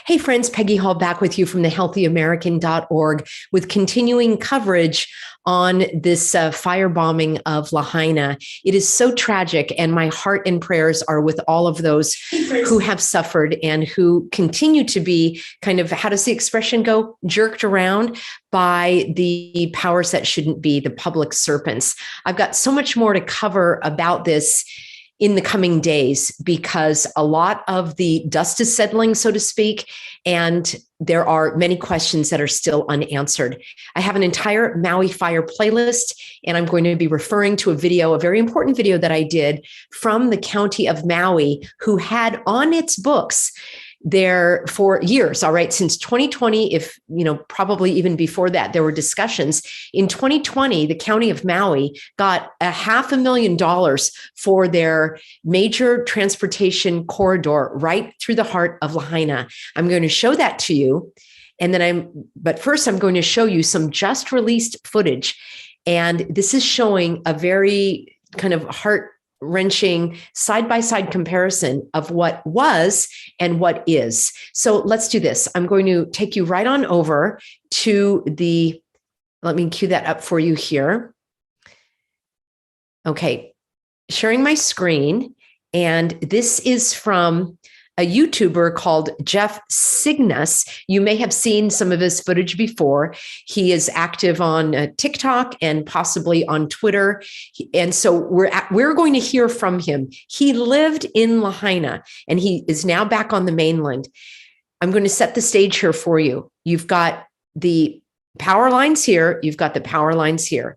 Hey friends, Peggy Hall back with you from the healthyamerican.org with continuing coverage on this firebombing of LAHAINA. It is so tragic, and my heart and prayers are with all of those who have suffered and who continue to be kind of, how does the expression go, jerked around by the powers that shouldn't be, the public serpents. I've got so much more to cover about this in the coming days, because a lot of the dust is settling, so to speak, and there are many questions that are still unanswered. I have an entire Maui fire playlist, and I'm going to be referring to a video, a very important video that I did from the county of Maui, who had on its books there for years, all right, since 2020, if, probably even before that, there were discussions. In 2020, the county of Maui got $500,000 for their major transportation corridor right through the heart of LAHAINA. I'm going to show that to you. And then but first I'm going to show you some just released footage. And this is showing a very kind of heart-wrenching side-by-side comparison of what was and what is. So let's do this. I'm going to take you right on over to let me cue that up for you here. Okay, sharing my screen. And this is from a YouTuber called Jeff Cygnus. You may have seen some of his footage before. He is active on TikTok and possibly on Twitter. And so we're going to hear from him. He lived in LAHAINA and he is now back on the mainland. I'm going to set the stage here for you. You've got the power lines here. You've got the power lines here.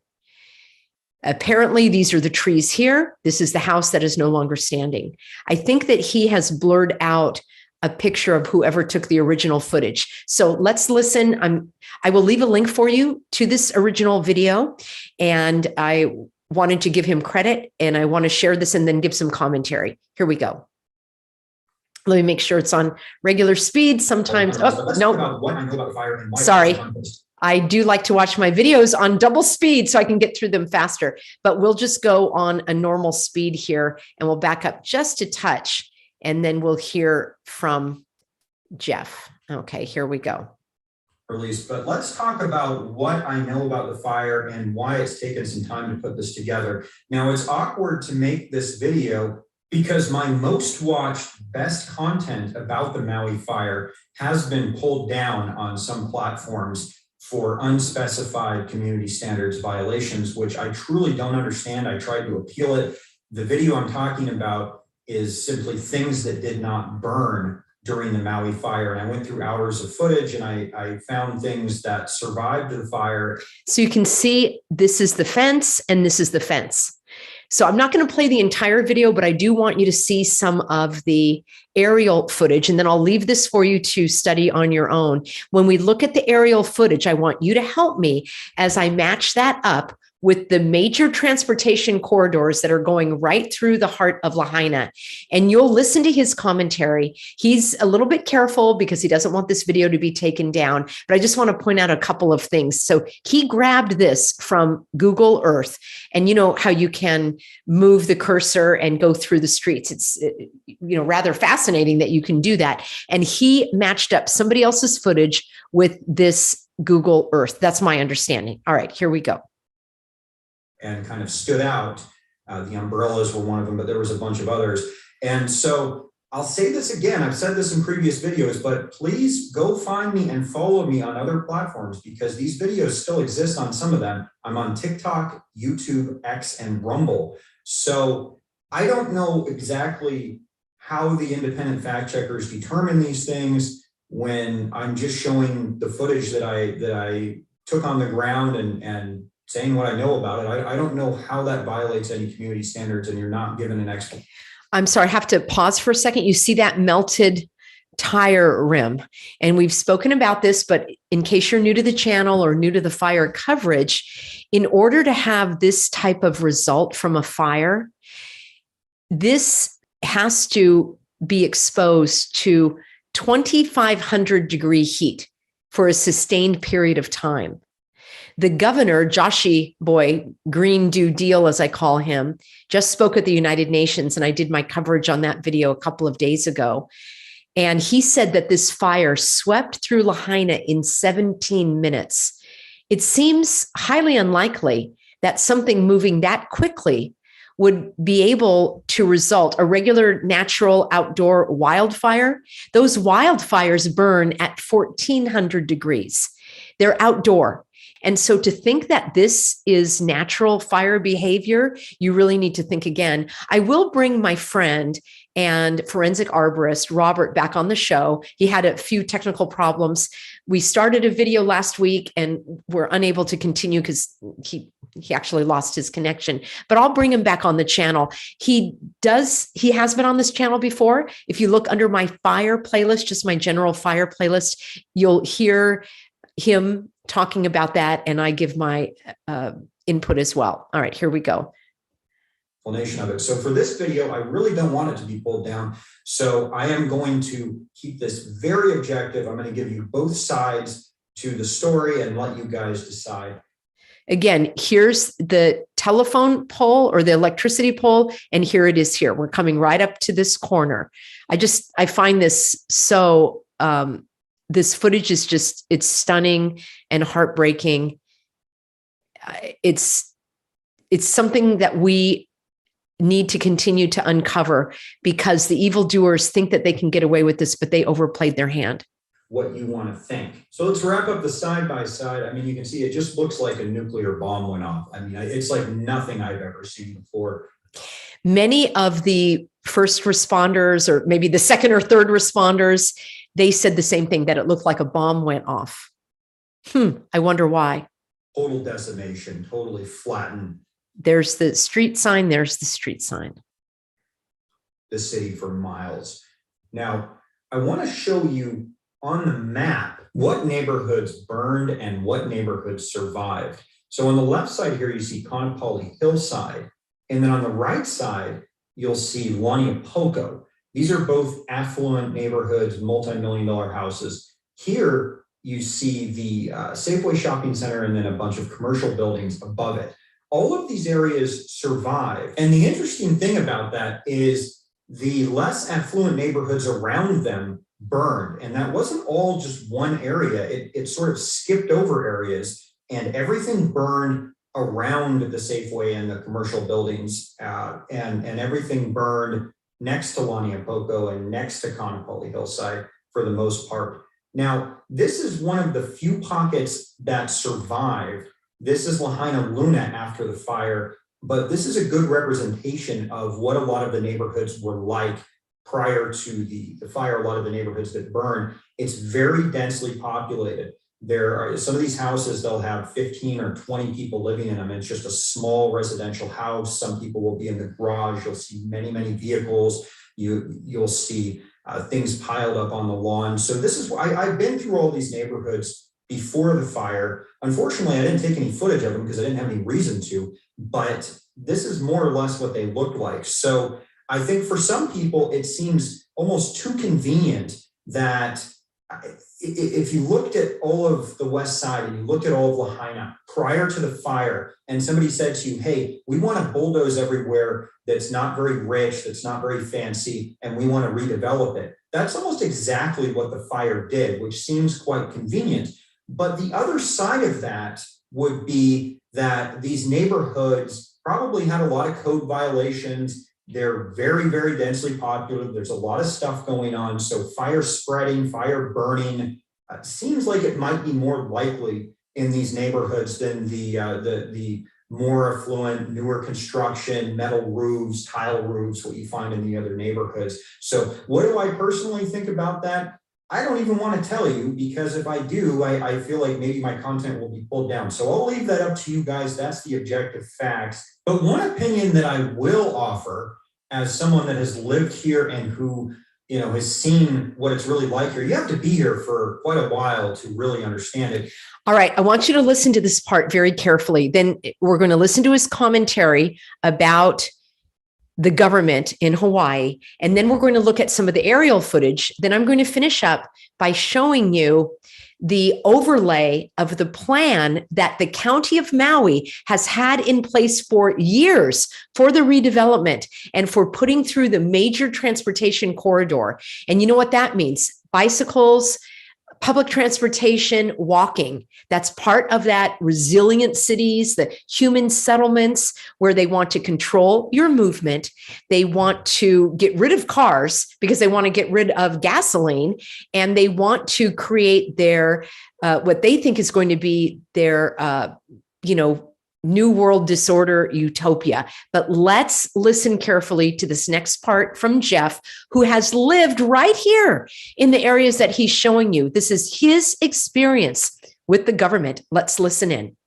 Apparently, these are the trees here. This is the house that is no longer standing. I think that he has blurred out a picture of whoever took the original footage. So let's listen. I will leave a link for you to this original video. And I wanted to give him credit, and I want to share this and then give some commentary. Here we go. Let me make sure it's on regular speed. Sometimes, no, sorry. I do like to watch my videos on double speed so I can get through them faster, but we'll just go on a normal speed here and we'll back up just a touch and then we'll hear from Jeff. Okay, here we go. But let's talk about what I know about the fire and why it's taken some time to put this together. Now, it's awkward to make this video because my most watched best content about the Maui fire has been pulled down on some platforms for unspecified community standards violations, which I truly don't understand. I tried to appeal it. The video I'm talking about is simply things that did not burn during the Maui fire. And I went through hours of footage and I found things that survived the fire. So you can see this is the fence and this is the fence. So I'm not going to play the entire video, but I do want you to see some of the aerial footage, and then I'll leave this for you to study on your own. When we look at the aerial footage, I want you to help me as I match that up with the major transportation corridors that are going right through the heart of LAHAINA. And you'll listen to his commentary. He's a little bit careful because he doesn't want this video to be taken down, but I just want to point out a couple of things. So he grabbed this from Google Earth, and you know how you can move the cursor and go through the streets. It's rather fascinating that you can do that. And he matched up somebody else's footage with this Google Earth. That's my understanding. All right, here we go. And kind of stood out. The umbrellas were one of them, but there was a bunch of others. And so I'll say this again, I've said this in previous videos, but please go find me and follow me on other platforms because these videos still exist on some of them. I'm on TikTok, YouTube, X, and Rumble. So I don't know exactly how the independent fact checkers determine these things when I'm just showing the footage that I took on the ground and saying what I know about it. I don't know how that violates any community standards, and you're not given an explanation. I'm sorry, I have to pause for a second. You see that melted tire rim, and we've spoken about this, but in case you're new to the channel or new to the fire coverage, in order to have this type of result from a fire, this has to be exposed to 2,500 degree heat for a sustained period of time. The governor, Joshi Boy, Green New Deal, as I call him, just spoke at the United Nations, and I did my coverage on that video a couple of days ago. And he said that this fire swept through Lahaina in 17 minutes. It seems highly unlikely that something moving that quickly would be able to result a regular natural outdoor wildfire. Those wildfires burn at 1400 degrees. They're outdoor. And so to think that this is natural fire behavior, you really need to think again. I will bring my friend and forensic arborist, Robert, back on the show. He had a few technical problems. We started a video last week and we're unable to continue because he actually lost his connection, but I'll bring him back on the channel. He has been on this channel before. If you look under my fire playlist, just my general fire playlist, you'll hear him talking about that, and I give my input as well. All right, here we go. Explanation of it. So for this video, I really don't want it to be pulled down. So I am going to keep this very objective. I'm going to give you both sides to the story and let you guys decide. Again, here's the telephone pole or the electricity pole, and here it is here. We're coming right up to this corner. I find this so, this footage is just, it's stunning and heartbreaking. It's something that we need to continue to uncover because the evildoers think that they can get away with this, but they overplayed their hand. What you want to think. So let's wrap up the side by side. I mean, you can see it just looks like a nuclear bomb went off. I mean, it's like nothing I've ever seen before. Many of the first responders, or maybe the second or third responders, they said the same thing, that it looked like a bomb went off. I wonder why. Total decimation, totally flattened. There's the street sign. There's the street sign. The city for miles. Now, I want to show you on the map what neighborhoods burned and what neighborhoods survived. So on the left side here, you see Kaanapali Hillside. And then on the right side, you'll see Laniapoco. These are both affluent neighborhoods, multi-million-dollar houses. Here, you see the Safeway Shopping Center and then a bunch of commercial buildings above it. All of these areas survive. And the interesting thing about that is the less affluent neighborhoods around them burned. And that wasn't all just one area. It sort of skipped over areas, and everything burned around the Safeway and the commercial buildings, and everything burned next to Laniapoco and next to Kaanapali Hillside for the most part. Now, this is one of the few pockets that survived. This is Lahaina Luna after the fire, but this is a good representation of what a lot of the neighborhoods were like prior to the fire. A lot of the neighborhoods that burned, it's very densely populated. There are some of these houses, they'll have 15 or 20 people living in them. It's just a small residential house. Some people will be in the garage. You'll see many, many vehicles. You'll see things piled up on the lawn. So this is why I've been through all these neighborhoods before the fire. Unfortunately, I didn't take any footage of them because I didn't have any reason to, but this is more or less what they look like. So I think for some people, it seems almost too convenient that if you looked at all of the West Side and you looked at all of Lahaina prior to the fire, and somebody said to you, hey, we want to bulldoze everywhere that's not very rich, that's not very fancy, and we want to redevelop it. That's almost exactly what the fire did, which seems quite convenient. But the other side of that would be that these neighborhoods probably had a lot of code violations. They're very, very densely populated. There's a lot of stuff going on. So fire spreading, fire burning, seems like it might be more likely in these neighborhoods than the more affluent, newer construction, metal roofs, tile roofs, what you find in the other neighborhoods. So what do I personally think about that? I don't even want to tell you, because if I do, I feel like maybe my content will be pulled down. So I'll leave that up to you guys. That's the objective facts. But one opinion that I will offer as someone that has lived here and who, has seen what it's really like here, you have to be here for quite a while to really understand it. All right. I want you to listen to this part very carefully. Then we're going to listen to his commentary about the government in Hawaii. And then we're going to look at some of the aerial footage. Then I'm going to finish up by showing you the overlay of the plan that the County of Maui has had in place for years for the redevelopment and for putting through the major transportation corridor. And you know what that means? Bicycles, public transportation, walking. That's part of that resilient cities, the human settlements where they want to control your movement. They want to get rid of cars because they want to get rid of gasoline, and they want to create their, what they think is going to be their, New World Disorder utopia. But let's listen carefully to this next part from Jeff, who has lived right here in the areas that he's showing you. This is his experience with the government. Let's listen in.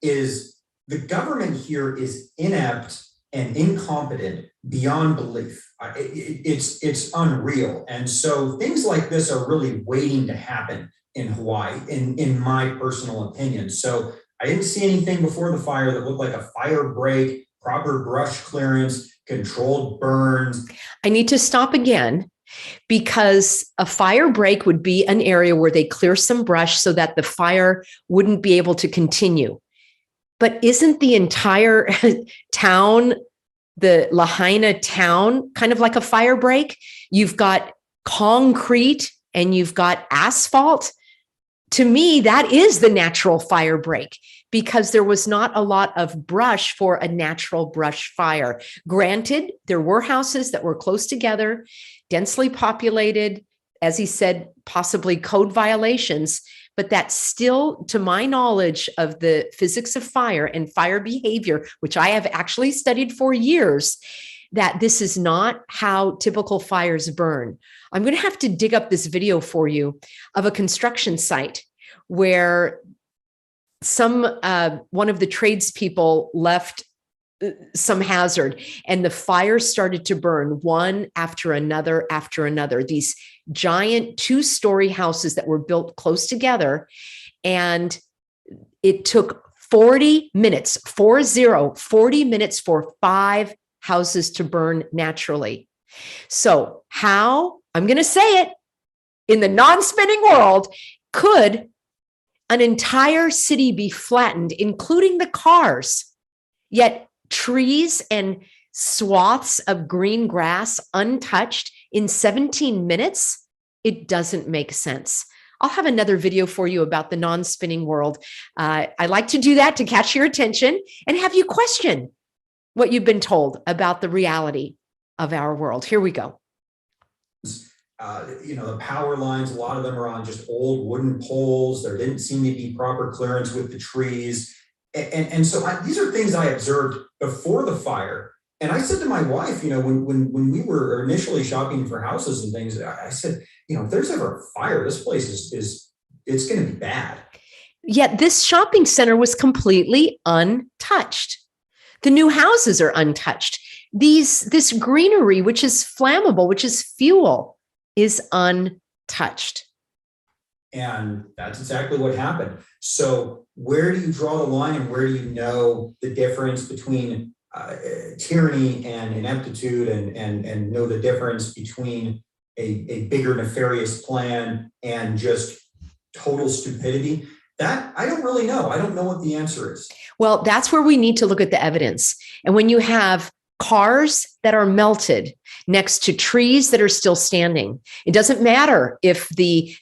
Is the government here is inept and incompetent beyond belief. It's unreal. And so things like this are really waiting to happen in Hawaii, in my personal opinion. So I didn't see anything before the fire that looked like a fire break, proper brush clearance, controlled burns. I need to stop again because a fire break would be an area where they clear some brush so that the fire wouldn't be able to continue. But isn't the entire town, the Lahaina town, kind of like a fire break? You've got concrete and you've got asphalt. To me, that is the natural fire break because there was not a lot of brush for a natural brush fire. Granted, there were houses that were close together, densely populated, as he said, possibly code violations, but that's still, to my knowledge of the physics of fire and fire behavior, which I have actually studied for years, that this is not how typical fires burn. I'm going to have to dig up this video for you of a construction site where one of the tradespeople left some hazard and the fire started to burn one after another after another. These giant 2-story houses that were built close together. And it took 40 minutes, 40 minutes for 5 houses to burn naturally. So how, I'm going to say it, in the non-spinning world, could an entire city be flattened, including the cars, yet trees and swaths of green grass untouched in 17 minutes? It doesn't make sense. I'll have another video for you about the non-spinning world. I like to do that to catch your attention and have you question what you've been told about the reality of our world. Here we go. The power lines, a lot of them are on just old wooden poles. There didn't seem to be proper clearance with the trees. And so these are things I observed before the fire. And I said to my wife, when we were initially shopping for houses and things, I said, if there's ever a fire, this place it's going to be bad. Yet this shopping center was completely untouched. The new houses are untouched. This greenery, which is flammable, which is fuel, is untouched. And that's exactly what happened. So where do you draw the line and where do you know the difference between tyranny and ineptitude and know the difference between a bigger nefarious plan and just total stupidity? That I don't really know. I don't know what the answer is. Well, that's where we need to look at the evidence. And when you have cars that are melted next to trees that are still standing, it doesn't matter if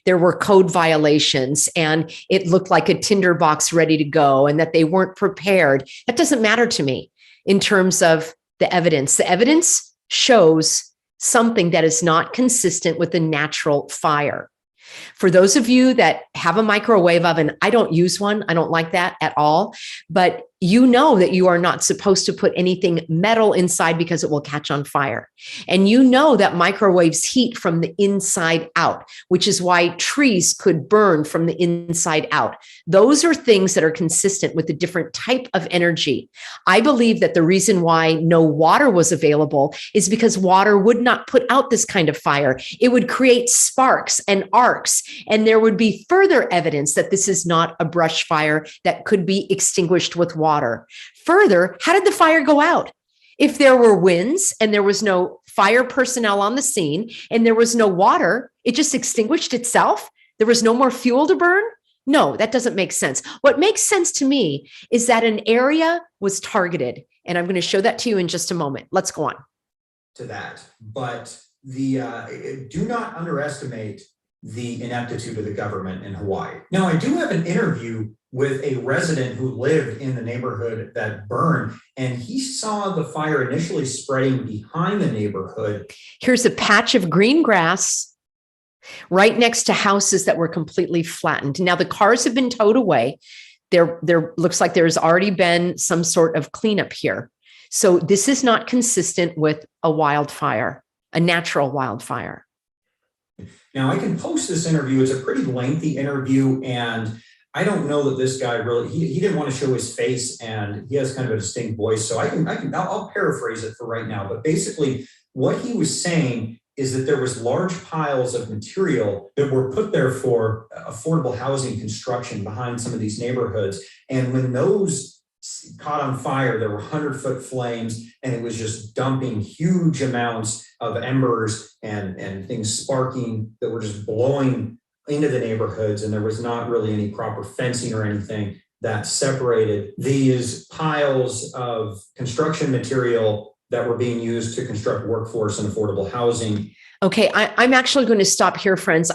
there were code violations and it looked like a tinderbox ready to go and that they weren't prepared. That doesn't matter to me in terms of the evidence. The evidence shows something that is not consistent with the natural fire. For those of you that have a microwave oven, I don't use one. I don't like that at all. But you know that you are not supposed to put anything metal inside because it will catch on fire. And you know that microwaves heat from the inside out, which is why trees could burn from the inside out. Those are things that are consistent with a different type of energy. I believe that the reason why no water was available is because water would not put out this kind of fire. It would create sparks and arcs, and there would be further evidence that this is not a brush fire that could be extinguished with water. Further, how did the fire go out? If there were winds and there was no fire personnel on the scene and there was no water, it just extinguished itself. There was no more fuel to burn. No, that doesn't make sense. What makes sense to me is that an area was targeted. And I'm going to show that to you in just a moment. Let's go on. To that, but do not underestimate the ineptitude of the government in Hawaii. Now, I do have an interview with a resident who lived in the neighborhood that burned, and he saw the fire initially spreading behind the neighborhood. Here's a patch of green grass right next to houses that were completely flattened. Now, the cars have been towed away. There looks like there's already been some sort of cleanup here. So this is not consistent with a wildfire, a natural wildfire. Now, I can post this interview. It's a pretty lengthy interview, and I don't know that this guy really, he didn't want to show his face, and he has kind of a distinct voice. So I'll paraphrase it for right now. But basically, what he was saying is that there was large piles of material that were put there for affordable housing construction behind some of these neighborhoods. And when those caught on fire, there were 100-foot flames, and it was just dumping huge amounts of embers and things sparking that were just blowing into the neighborhoods. And there was not really any proper fencing or anything that separated these piles of construction material that were being used to construct workforce and affordable housing. Okay, I'm actually going to stop here, friends.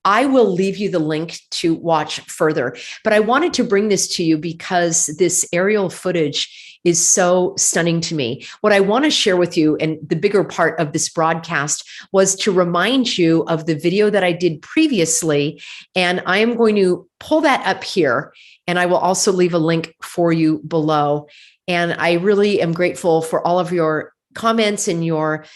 I will leave you the link to watch further, but I wanted to bring this to you because this aerial footage is so stunning to me. What I want to share with you, and the bigger part of this broadcast, was to remind you of the video that I did previously, and I am going to pull that up here, and I will also leave a link for you below. And I really am grateful for all of your comments and your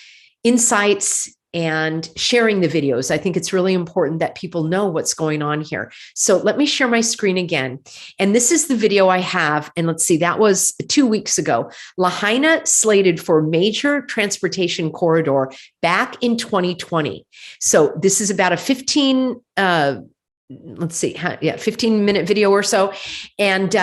insights and sharing the videos. I think it's really important that people know what's going on here. So let me share my screen again. And this is the video I have. And let's see, that was 2 weeks ago. Lahaina slated for major transportation corridor back in 2020. So this is about a 15-minute video or so. And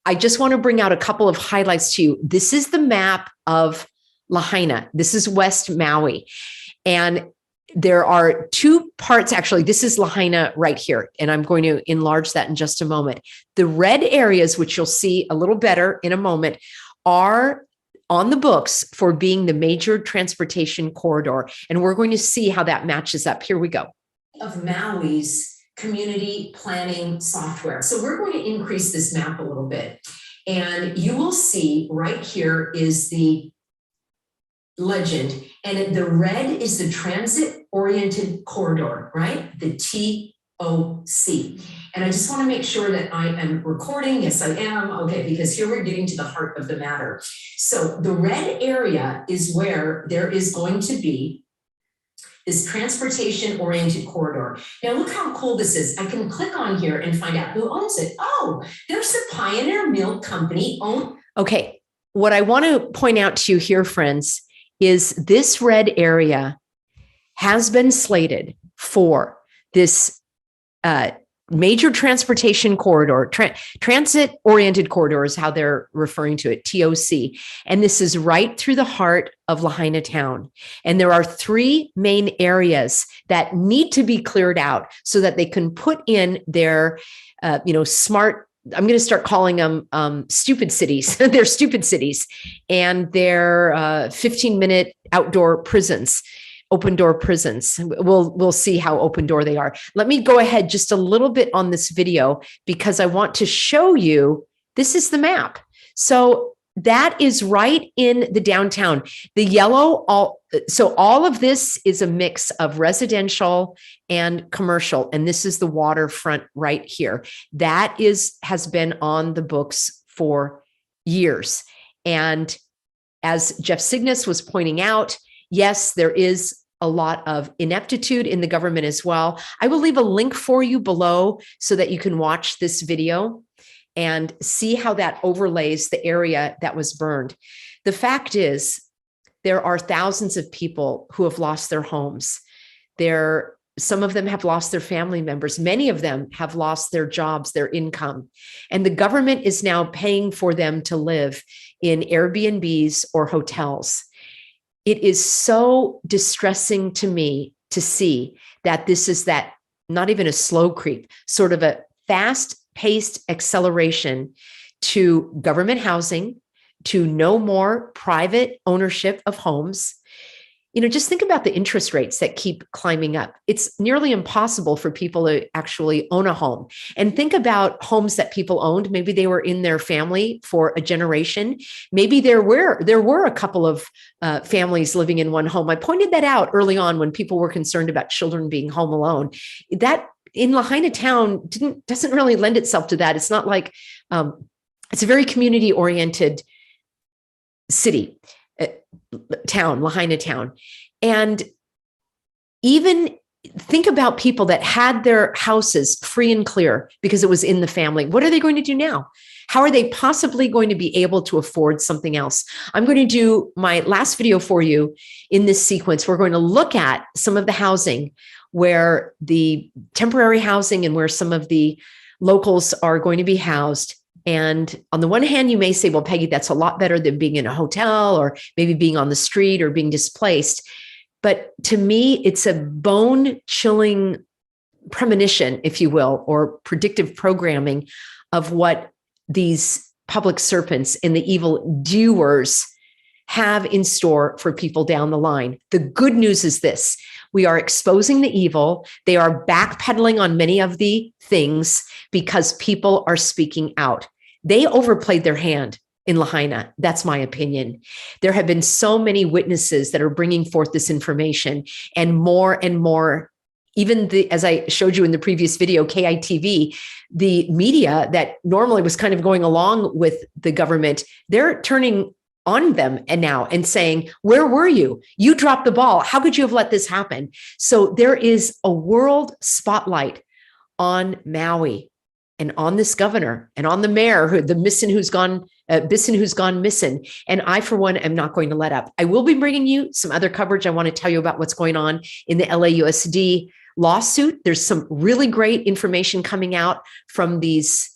I just want to bring out a couple of highlights to you. This is the map of Lahaina. This is West Maui. And there are two parts, actually. This is Lahaina right here, and I'm going to enlarge that in just a moment. The red areas, which you'll see a little better in a moment, are on the books for being the major transportation corridor. And we're going to see how that matches up. Here we go. Of Maui's community planning software. So we're going to increase this map a little bit. And you will see right here is the legend, and the red is the transit-oriented corridor, right? The TOC. And I just want to make sure that I am recording. Yes, I am. Okay, because here we're getting to the heart of the matter. So the red area is where there is going to be this transportation-oriented corridor. Now look how cool this is. I can click on here and find out who owns it. Oh, there's the Pioneer Milk Company owned. Okay, what I want to point out to you here, friends, is this red area has been slated for this major transportation corridor, transit-oriented corridor is how they're referring to it, TOC. And this is right through the heart of Lahaina town. And there are three main areas that need to be cleared out so that they can put in their, smart, I'm going to start calling them stupid cities. They're stupid cities, and they're 15-minute outdoor prisons, open door prisons. We'll see how open door they are. Let me go ahead just a little bit on this video because I want to show you, this is the map. So that is right in the downtown. The yellow, so all of this is a mix of residential and commercial, and this is the waterfront right here. That has been on the books for years. And as Jeff Cygnus was pointing out, yes, there is a lot of ineptitude in the government as well. I will leave a link for you below so that you can watch this video and see how that overlays the area that was burned. The fact is, there are thousands of people who have lost their homes. There Some of them have lost their family members. Many of them have lost their jobs, their income. And the government is now paying for them to live in Airbnbs or hotels. It is so distressing to me to see that this is that not even a slow creep, sort of a fast-paced acceleration to government housing, to no more private ownership of homes. Just think about the interest rates that keep climbing up. It's nearly impossible for people to actually own a home. And think about homes that people owned. Maybe they were in their family for a generation. Maybe there were a couple of families living in one home. I pointed that out early on when people were concerned about children being home alone. That in Lahaina town doesn't really lend itself to that. It's not like it's a very community-oriented city. Town, Lahaina town. And even think about people that had their houses free and clear because it was in the family. What are they going to do now? How are they possibly going to be able to afford something else? I'm going to do my last video for you in this sequence. We're going to look at some of the housing where the temporary housing and where some of the locals are going to be housed. And on the one hand, you may say, well, Peggy, that's a lot better than being in a hotel or maybe being on the street or being displaced. But to me, it's a bone-chilling premonition, if you will, or predictive programming of what these public serpents and the evil doers have in store for people down the line. The good news is this: we are exposing the evil. They are backpedaling on many of the things because people are speaking out. They overplayed their hand in Lahaina. That's my opinion. There have been so many witnesses that are bringing forth this information, and more, even as I showed you in the previous video, KITV, the media that normally was kind of going along with the government, they're turning on them and saying, where were you? You dropped the ball. How could you have let this happen? So there is a world spotlight on Maui and on this governor and on the mayor, Bisson who's gone missing. And I, for one, am not going to let up. I will be bringing you some other coverage. I want to tell you about what's going on in the LAUSD lawsuit. There's some really great information coming out from these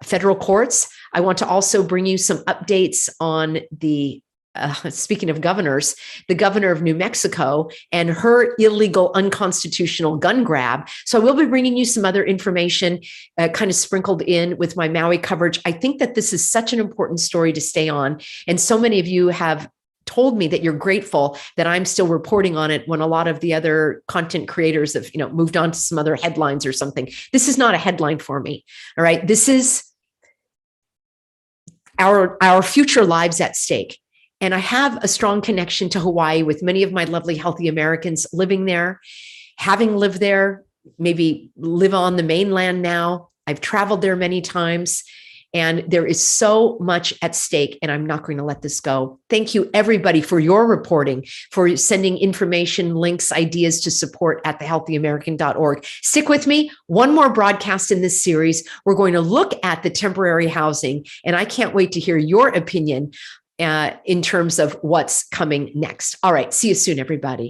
federal courts. I want to also bring you some updates on the, speaking of governors, the governor of New Mexico and her illegal, unconstitutional gun grab. So I will be bringing you some other information kind of sprinkled in with my Maui coverage. I think that this is such an important story to stay on. And so many of you have told me that you're grateful that I'm still reporting on it when a lot of the other content creators have, moved on to some other headlines or something. This is not a headline for me. All right. This is our future lives at stake. And I have a strong connection to Hawaii with many of my lovely, healthy Americans living there, having lived there, maybe live on the mainland now. I've traveled there many times, and there is so much at stake, and I'm not going to let this go. Thank you, everybody, for your reporting, for sending information, links, ideas to support at thehealthyamerican.org. Stick with me. One more broadcast in this series. We're going to look at the temporary housing, and I can't wait to hear your opinion in terms of what's coming next. All right. See you soon, everybody.